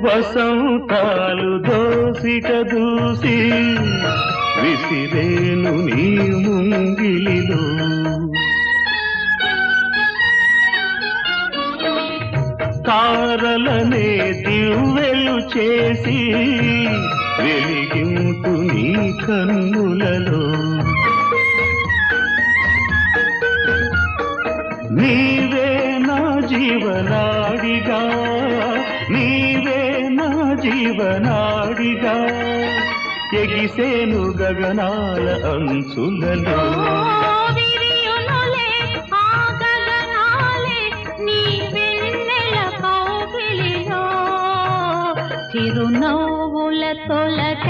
వసంతాలు దోసిట దూసి విసిరేను నీ ముంగిలిలో తారలనే దివ్వెలు చేసి వెలిగింటు నీ కన్నులలో నీవే నా జీవనాడిగా నీవే నా జీవనాడిగా ఎగిసేను గగనాల అంచులలో చిరునవ్వుల తొలక